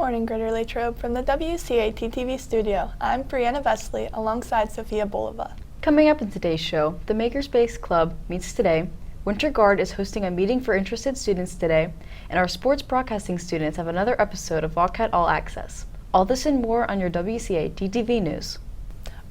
morning, Greater Latrobe. From the WCAT-TV studio, I'm Brianna Vesley alongside Sophia Bolova. Coming up in today's show, the Makerspace Club meets today, Winter Guard is hosting a meeting for interested students today, and our sports broadcasting students have another episode of Wildcat All Access. All this and more on your WCAT-TV news.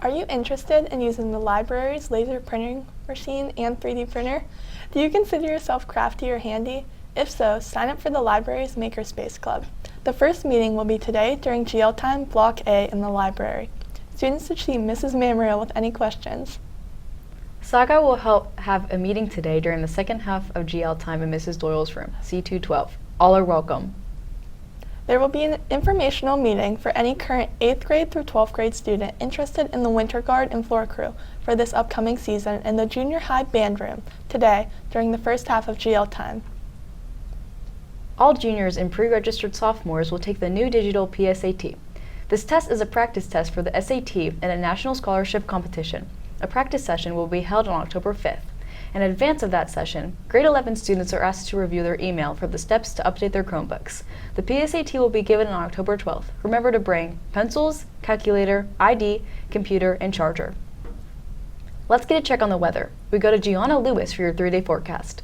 Are you interested in using the library's laser printing machine and 3D printer? Do you consider yourself crafty or handy? If so, sign up for the library's Makerspace Club. The first meeting will be today during GL time, Block A in the library. Students should see Mrs. Mamriel with any questions. Saga will have a meeting today during the second half of GL time in Mrs. Doyle's room, C212. All are welcome. There will be an informational meeting for any current 8th grade through 12th grade student interested in the Winter Guard and floor crew for this upcoming season in the junior high band room today during the first half of GL time. All juniors and pre-registered sophomores will take the new digital PSAT. This test is a practice test for the SAT in a national scholarship competition. A practice session will be held on October 5th. In advance of that session, grade 11 students are asked to review their email for the steps to update their Chromebooks. The PSAT will be given on October 12th. Remember to bring pencils, calculator, ID, computer, and charger. Let's get a check on the weather. We go to Gianna Lewis for your 3-day forecast.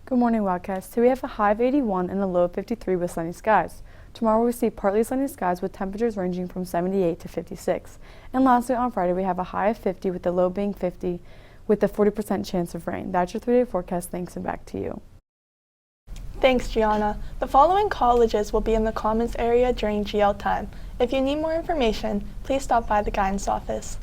Good morning, Wildcats. Today we have a high of 81 and a low of 53 with sunny skies. Tomorrow we see partly sunny skies with temperatures ranging from 78 to 56. And lastly, on Friday we have a high of 50 with the low being 50 with a 40% chance of rain. That's your 3-day forecast. Thanks, and back to you. Thanks, Gianna. The following colleges will be in the Commons area during GL time. If you need more information, please stop by the guidance office.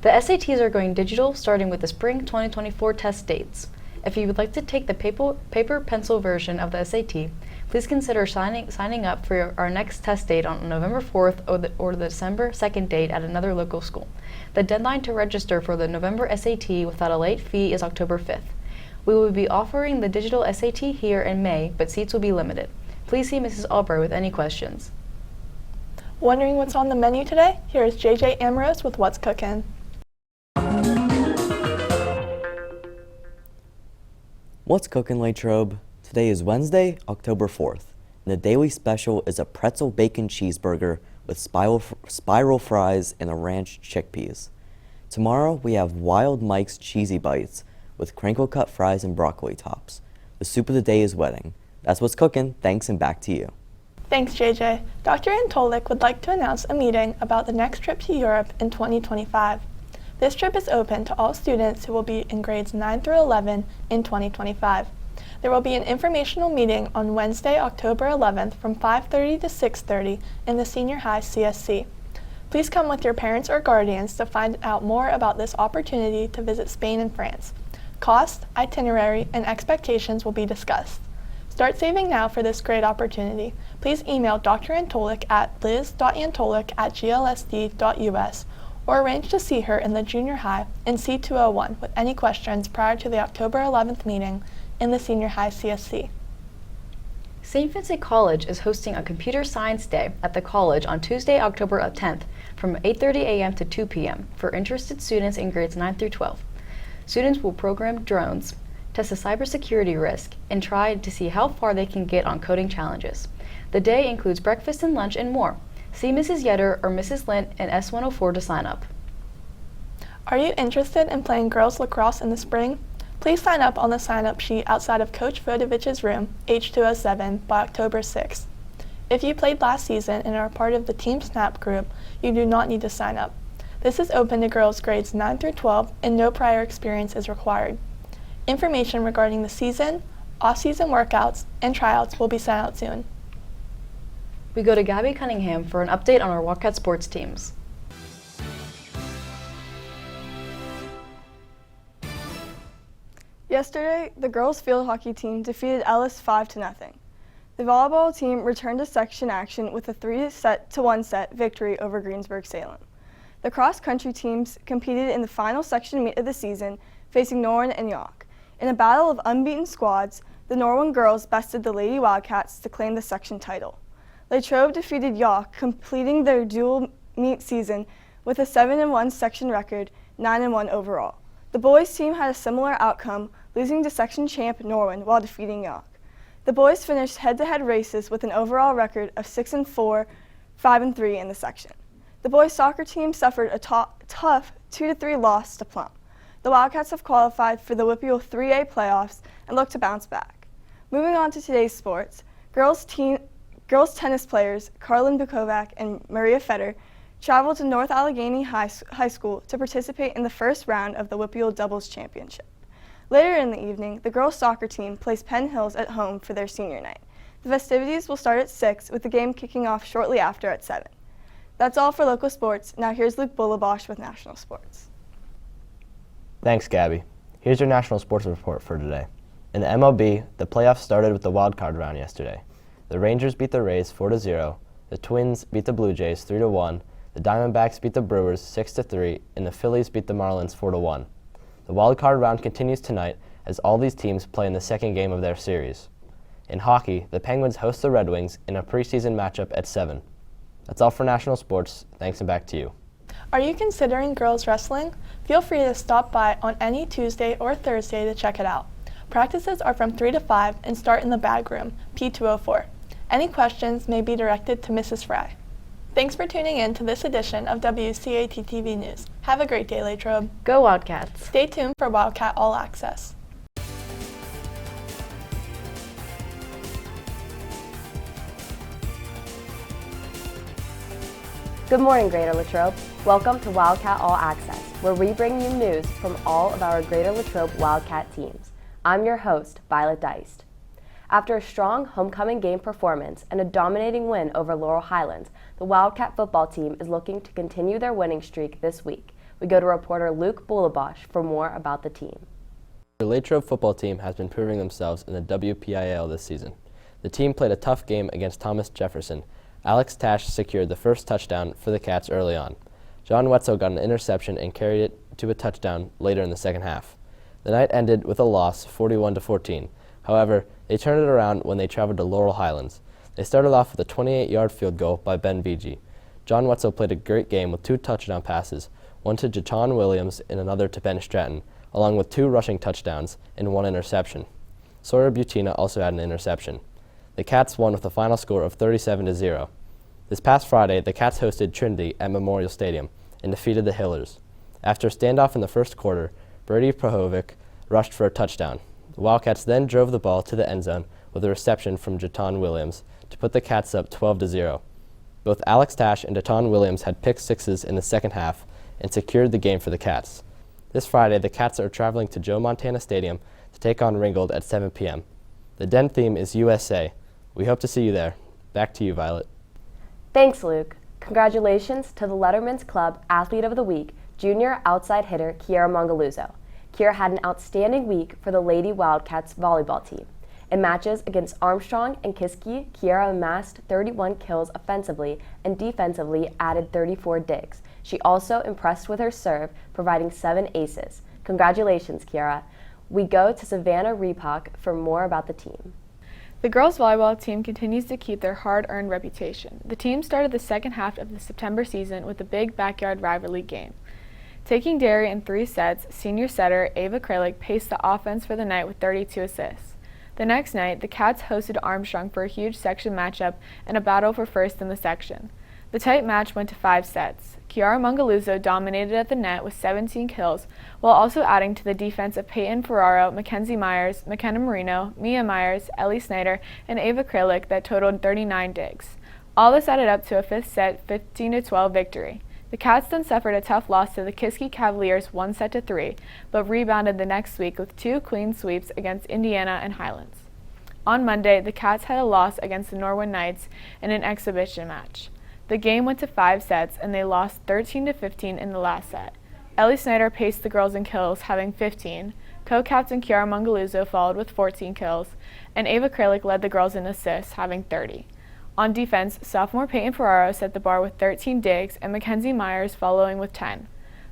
The SATs are going digital starting with the spring 2024 test dates. If you would like to take the paper pencil version of the SAT, please consider signing up for our next test date on November 4th or the December 2nd date at another local school. The deadline to register for the November SAT without a late fee is October 5th. We will be offering the digital SAT here in May, but seats will be limited. Please see Mrs. Albright with any questions. Wondering what's on the menu today? Here is JJ Ambrose with What's Cookin'. What's cooking, Latrobe? Today is Wednesday, October 4th, and the daily special is a pretzel bacon cheeseburger with spiral fries and a ranch chickpeas. Tomorrow we have Wild Mike's Cheesy Bites with crinkle cut fries and broccoli tops. The soup of the day is wedding. That's what's cooking. Thanks, and back to you. Thanks, JJ. Dr. Antolik would like to announce a meeting about the next trip to Europe in 2025. This trip is open to all students who will be in grades 9 through 11 in 2025. There will be an informational meeting on Wednesday, October 11th from 5:30 to 6:30 in the Senior High CSC. Please come with your parents or guardians to find out more about this opportunity to visit Spain and France. Cost, itinerary, and expectations will be discussed. Start saving now for this great opportunity. Please email Dr. Antolik at liz.antolik@glsd.us or arrange to see her in the junior high in C201 with any questions prior to the October 11th meeting in the Senior High CSC. St. Vincent College is hosting a Computer Science Day at the college on Tuesday, October 10th from 8:30 a.m. to 2 p.m. for interested students in grades 9 through 12. Students will program drones, test a cybersecurity risk, and try to see how far they can get on coding challenges. The day includes breakfast and lunch and more. See Mrs. Yetter or Mrs. Lint in S104 to sign up. Are you interested in playing girls lacrosse in the spring? Please sign up on the sign-up sheet outside of Coach Vodovich's room, H207, by October 6th. If you played last season and are part of the Team Snap group, you do not need to sign up. This is open to girls grades 9 through 12 and no prior experience is required. Information regarding the season, off-season workouts, and tryouts will be sent out soon. We go to Gabby Cunningham for an update on our Wildcat sports teams. Yesterday, the girls field hockey team defeated Ellis 5-0. The volleyball team returned to section action with a 3-1 victory over Greensburg-Salem. The cross-country teams competed in the final section meet of the season, facing Norwin and York. In a battle of unbeaten squads, the Norwin girls bested the Lady Wildcats to claim the section title. Latrobe defeated York, completing their dual meet season with a 7-1 section record, 9-1 overall. The boys team had a similar outcome, losing to section champ Norwin while defeating York. The boys finished head-to-head races with an overall record of 6-4, 5-3 in the section. The boys soccer team suffered a tough 2-3 loss to Plum. The Wildcats have qualified for the WPIAL 3A playoffs and look to bounce back. Moving on to today's sports, girls tennis players Karlin Bukovac and Maria Fetter traveled to North Allegheny High School to participate in the first round of the WPIAL Doubles Championship. Later in the evening, the girls' soccer team plays Penn Hills at home for their senior night. The festivities will start at 6, with the game kicking off shortly after at 7. That's all for local sports. Now here's Luke Bullabosh with national sports. Thanks, Gabby. Here's your national sports report for today. In the MLB, the playoffs started with the wild card round yesterday. The Rangers beat the Rays 4-0, the Twins beat the Blue Jays 3-1, the Diamondbacks beat the Brewers 6-3, and the Phillies beat the Marlins 4-1. The wild card round continues tonight as all these teams play in the second game of their series. In hockey, the Penguins host the Red Wings in a preseason matchup at 7. That's all for national sports. Thanks, and back to you. Are you considering girls wrestling? Feel free to stop by on any Tuesday or Thursday to check it out. Practices are from 3 to 5 and start in the bag room, P204. Any questions may be directed to Mrs. Fry. Thanks for tuning in to this edition of WCAT-TV News. Have a great day, Latrobe. Go Wildcats! Stay tuned for Wildcat All Access. Good morning, Greater Latrobe. Welcome to Wildcat All Access, where we bring you news from all of our Greater Latrobe Wildcat teams. I'm your host, Violet Deist. After a strong homecoming game performance and a dominating win over Laurel Highlands, the Wildcat football team is looking to continue their winning streak this week. We go to reporter Luke Bullabosh for more about the team. The Latrobe football team has been proving themselves in the WPIAL this season. The team played a tough game against Thomas Jefferson. Alex Tash secured the first touchdown for the Cats early on. John Wetzel got an interception and carried it to a touchdown later in the second half. The night ended with a loss, 41-14. However, they turned it around when they traveled to Laurel Highlands. They started off with a 28-yard field goal by Ben Beege. John Wetzel played a great game with 2 touchdown passes, one to Jaton Williams and another to Ben Stratton, along with 2 rushing touchdowns and 1 interception. Sawyer Butina also had an interception. The Cats won with a final score of 37-0. This past Friday, the Cats hosted Trinity at Memorial Stadium and defeated the Hillers. After a standoff in the first quarter, Brady Prohovic rushed for a touchdown. The Wildcats then drove the ball to the end zone with a reception from Jaton Williams to put the Cats up 12-0. Both Alex Tash and Jaton Williams had pick sixes in the second half and secured the game for the Cats. This Friday, the Cats are traveling to Joe Montana Stadium to take on Ringgold at 7 p.m. The Den theme is USA. We hope to see you there. Back to you, Violet. Thanks, Luke. Congratulations to the Letterman's Club Athlete of the Week, junior outside hitter Kiera Mongaluzzo. Kiera had an outstanding week for the Lady Wildcats volleyball team. In matches against Armstrong and Kiski, Kiera amassed 31 kills offensively and defensively added 34 digs. She also impressed with her serve, providing 7 aces. Congratulations, Kiera. We go to Savannah Repock for more about the team. The girls' volleyball team continues to keep their hard-earned reputation. The team started the second half of the September season with a big backyard rivalry game. Taking Derry in 3 sets, senior setter Ava Kralik paced the offense for the night with 32 assists. The next night, the Cats hosted Armstrong for a huge section matchup and a battle for first in the section. The tight match went to 5 sets. Kiara Mongaluzzo dominated at the net with 17 kills, while also adding to the defense of Peyton Ferraro, Mackenzie Myers, McKenna Marino, Mia Myers, Ellie Snyder, and Ava Kralik that totaled 39 digs. All this added up to a 5th set 15-12 victory. The Cats then suffered a tough loss to the Kiski Cavaliers 1-3, but rebounded the next week with 2 clean sweeps against Indiana and Highlands. On Monday, the Cats had a loss against the Norwin Knights in an exhibition match. The game went to 5 sets, and they lost 13-15 in the last set. Ellie Snyder paced the girls in kills, having 15. Co-captain Kiara Mongaluzzo followed with 14 kills, and Ava Kralik led the girls in assists, having 30. On defense, sophomore Peyton Ferraro set the bar with 13 digs, and Mackenzie Myers following with 10.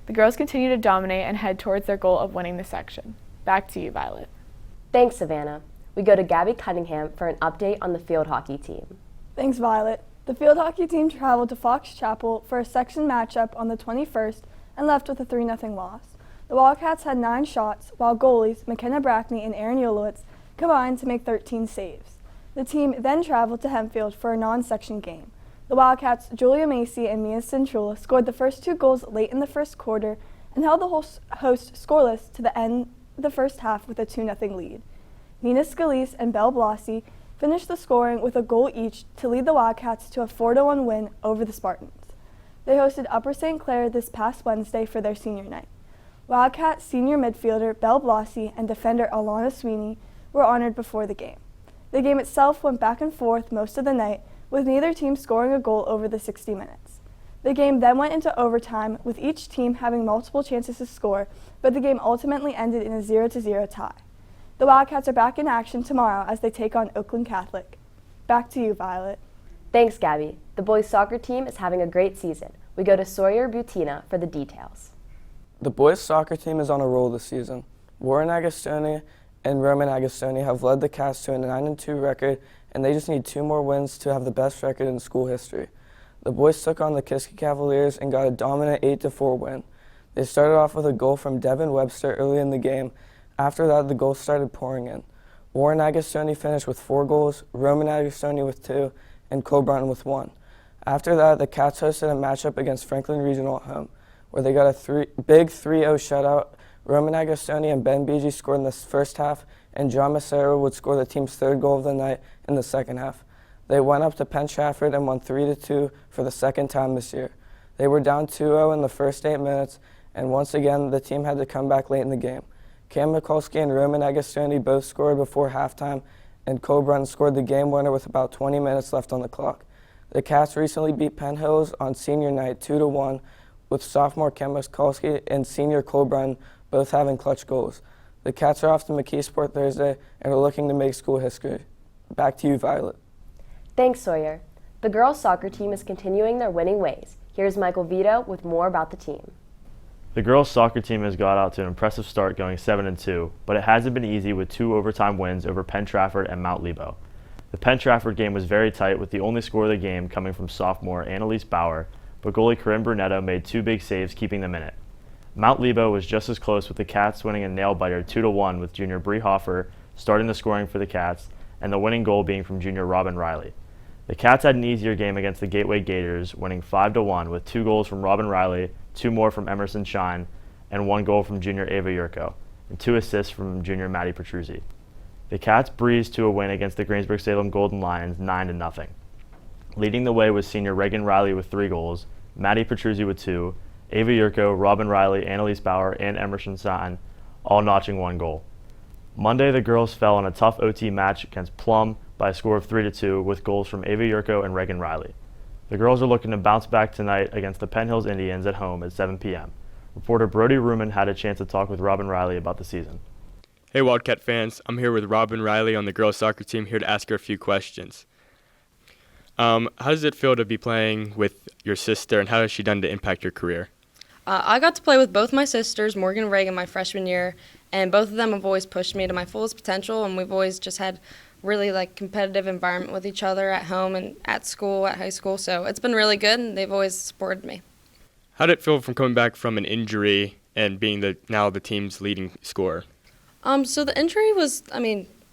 The girls continue to dominate and head towards their goal of winning the section. Back to you, Violet. Thanks, Savannah. We go to Gabby Cunningham for an update on the field hockey team. Thanks, Violet. The field hockey team traveled to Fox Chapel for a section matchup on the 21st and left with a 3-0 loss. The Wildcats had 9 shots, while goalies McKenna Brackney and Aaron Yolowitz combined to make 13 saves. The team then traveled to Hempfield for a non-section game. The Wildcats' Julia Macy and Mia Centrula scored the first 2 goals late in the first quarter and held the host scoreless to the end of the first half with a 2-0 lead. Nina Scalise and Belle Blasi finished the scoring with a goal each to lead the Wildcats to a 4-1 win over the Spartans. They hosted Upper St. Clair this past Wednesday for their senior night. Wildcat senior midfielder Belle Blasi and defender Alana Sweeney were honored before the game. The game itself went back and forth most of the night, with neither team scoring a goal over the 60 minutes. The game then went into overtime, with each team having multiple chances to score, but the game ultimately ended in a 0-0 tie. The Wildcats are back in action tomorrow as they take on Oakland Catholic. Back to you, Violet. Thanks, Gabby. The boys' soccer team is having a great season. We go to Sawyer Butina for the details. The boys' soccer team is on a roll this season. Warren Agostoni and Roman Agostoni have led the Cats to a 9-2 record, and they just need 2 more wins to have the best record in school history. The boys took on the Kiski Cavaliers and got a dominant 8-4 win. They started off with a goal from Devin Webster early in the game. After that, the goals started pouring in. Warren Agostoni finished with 4 goals, Roman Agostoni with 2, and Coburn with 1. After that, the Cats hosted a matchup against Franklin Regional at home, where they got a big 3-0 shutout. Roman Agostoni and Ben Beege scored in the first half, and John Massaro would score the team's 3rd goal of the night in the second half. They went up to Penn Trafford and won 3-2 for the second time this year. They were down 2-0 in the first 8 minutes, and once again, the team had to come back late in the game. Cam Mikulski and Roman Agostoni both scored before halftime, and Coburn scored the game winner with about 20 minutes left on the clock. The Cats recently beat Penn Hills on senior night 2-1, with sophomore Cam Mikulski and senior Coburn both having clutch goals. The Cats are off to McKeesport Thursday and are looking to make school history. Back to you, Violet. Thanks, Sawyer. The girls' soccer team is continuing their winning ways. Here's Michael Vito with more about the team. The girls' soccer team has got out to an impressive start going 7-2, but it hasn't been easy with 2 overtime wins over Penn Trafford and Mount Lebo. The Penn Trafford game was very tight, with the only score of the game coming from sophomore Annalise Bauer, but goalie Corinne Brunetto made 2 big saves keeping them in it. Mount Lebo was just as close, with the Cats winning a nail-biter 2-1 with junior Bree Hoffer starting the scoring for the Cats, and the winning goal being from junior Robin Riley. The Cats had an easier game against the Gateway Gators, winning 5-1 with 2 goals from Robin Riley, 2 more from Emerson Shine, and 1 goal from junior Ava Yurko, and 2 assists from junior Maddie Petruzzi. The Cats breezed to a win against the Greensburg-Salem Golden Lions 9-0. Leading the way was senior Reagan Riley with 3 goals, Maddie Petruzzi with 2, Ava Yurko, Robin Riley, Annalise Bauer, and Emerson Shine all notching 1 goal. Monday, the girls fell in a tough OT match against Plum by a score of 3-2 with goals from Ava Yurko and Reagan Riley. The girls are looking to bounce back tonight against the Penn Hills Indians at home at 7 p.m. Reporter Brody Ruman had a chance to talk with Robin Riley about the season. Hey Wildcat fans, I'm here with Robin Riley on the girls soccer team, here to ask her a few questions. How does it feel to be playing with your sister, and how has she done to impact your career? I got to play with both my sisters, Morgan and Reagan, my freshman year, and both of them have always pushed me to my fullest potential, and we've always just had really competitive environment with each other at home and at school, at high school, so it's been really good, and they've always supported me. How did it feel from coming back from an injury and being now the team's leading scorer? So the injury was,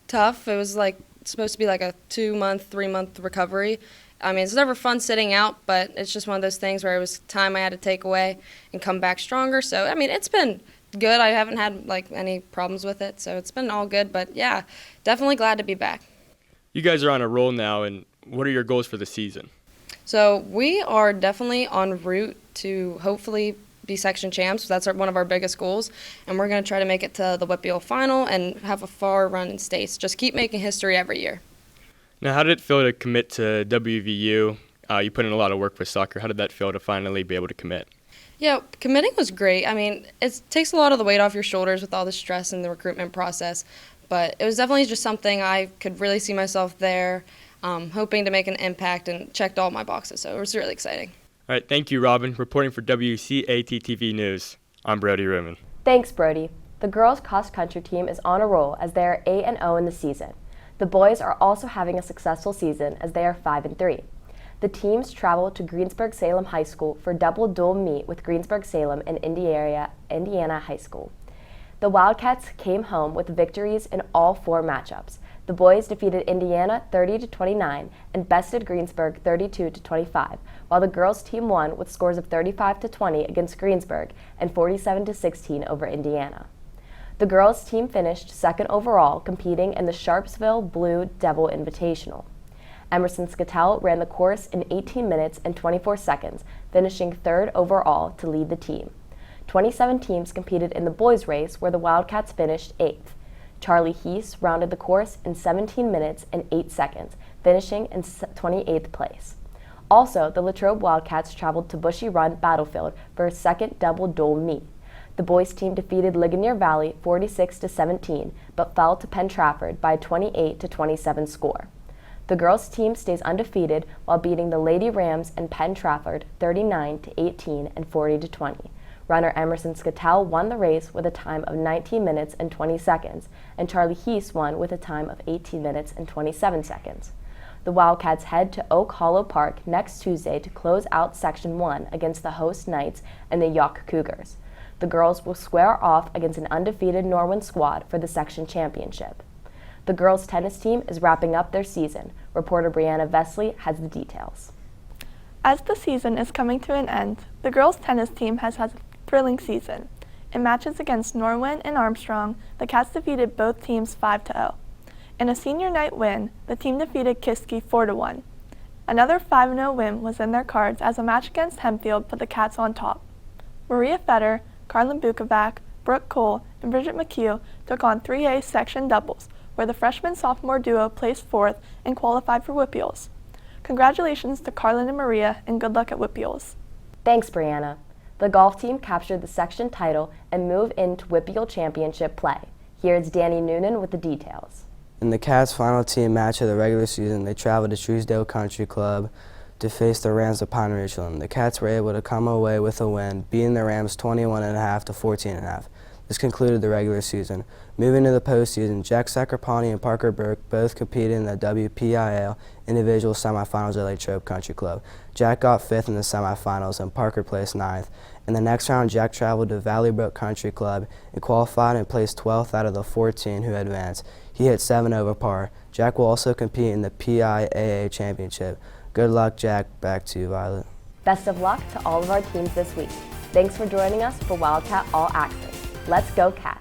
tough. It was supposed to be a 2-month, 3-month recovery. It's never fun sitting out, but it's just one of those things where it was time I had to take away and come back stronger. So, it's been good. I haven't had, any problems with it, so it's been all good. But, yeah, definitely glad to be back. You guys are on a roll now, and what are your goals for the season? So we are definitely en route to hopefully be section champs. That's one of our biggest goals, and we're going to try to make it to the WPIAL final and have a far run in states. Just keep making history every year. Now, how did it feel to commit to WVU? You put in a lot of work with soccer. How did that feel to finally be able to commit? Yeah, committing was great. It takes a lot of the weight off your shoulders with all the stress in the recruitment process, but it was definitely just something I could really see myself there, hoping to make an impact, and checked all my boxes, so it was really exciting. All right, thank you, Robin. Reporting for WCAT-TV News, I'm Brody Roman. Thanks, Brody. The girls' cross-country team is on a roll as they are 8-0 in the season. The boys are also having a successful season as they are 5-3. The teams traveled to Greensburg-Salem High School for double dual meet with Greensburg-Salem and Indiana High School. The Wildcats came home with victories in all 4 matchups. The boys defeated Indiana 30-29 and bested Greensburg 32-25, while the girls team won with scores of 35-20 against Greensburg and 47-16 over Indiana. The girls team finished second overall, competing in the Sharpsville Blue Devil Invitational. Emerson Skattel ran the course in 18 minutes and 24 seconds, finishing third overall to lead the team. 27 teams competed in the boys' race, where the Wildcats finished 8th. Charlie Heese rounded the course in 17 minutes and 8 seconds, finishing in 28th place. Also, the Latrobe Wildcats traveled to Bushy Run Battlefield for a second double dual meet. The boys' team defeated Ligonier Valley 46-17, but fell to Penn Trafford by a 28-27 score. The girls' team stays undefeated while beating the Lady Rams and Penn Trafford 39-18 and 40-20. Runner Emerson Skattel won the race with a time of 19 minutes and 20 seconds, and Charlie Heese won with a time of 18 minutes and 27 seconds. The Wildcats head to Oak Hollow Park next Tuesday to close out Section 1 against the host Knights and the Yawk Cougars. The girls will square off against an undefeated Norwin squad for the section championship. The girls' tennis team is wrapping up their season. Reporter Brianna Vesley has the details. As the season is coming to an end, the girls' tennis team has had a thrilling season. In matches against Norwin and Armstrong, the Cats defeated both teams 5-0. In a senior night win, the team defeated Kiski 4-1. Another 5-0 win was in their cards as a match against Hempfield put the Cats on top. Maria Fetter, Carlin Bukovac, Brooke Cole, and Bridget McHugh took on 3A section doubles, where the freshman-sophomore duo placed 4th and qualified for Whippiols. Congratulations to Carlin and Maria, and good luck at Whippiols. Thanks, Brianna. The golf team captured the section title and moved into Whippeal Championship play. Here's Danny Noonan with the details. In the Cats' final team match of the regular season, they traveled to Truesdale Country Club to face the Rams of Pine Ridgeland. The Cats were able to come away with a win, beating the Rams 21.5 to 14.5. This concluded the regular season. Moving to the postseason, Jack Sacrapani and Parker Burke both competed in the WPIAL individual semifinals at Latrobe Country Club. Jack got 5th in the semifinals and Parker placed 9th. In the next round, Jack traveled to Valley Brook Country Club and qualified and placed 12th out of the 14 who advanced. He hit 7 over par. Jack will also compete in the PIAA Championship. Good luck, Jack. Back to you, Violet. Best of luck to all of our teams this week. Thanks for joining us for Wildcat All Access. Let's go, Cats!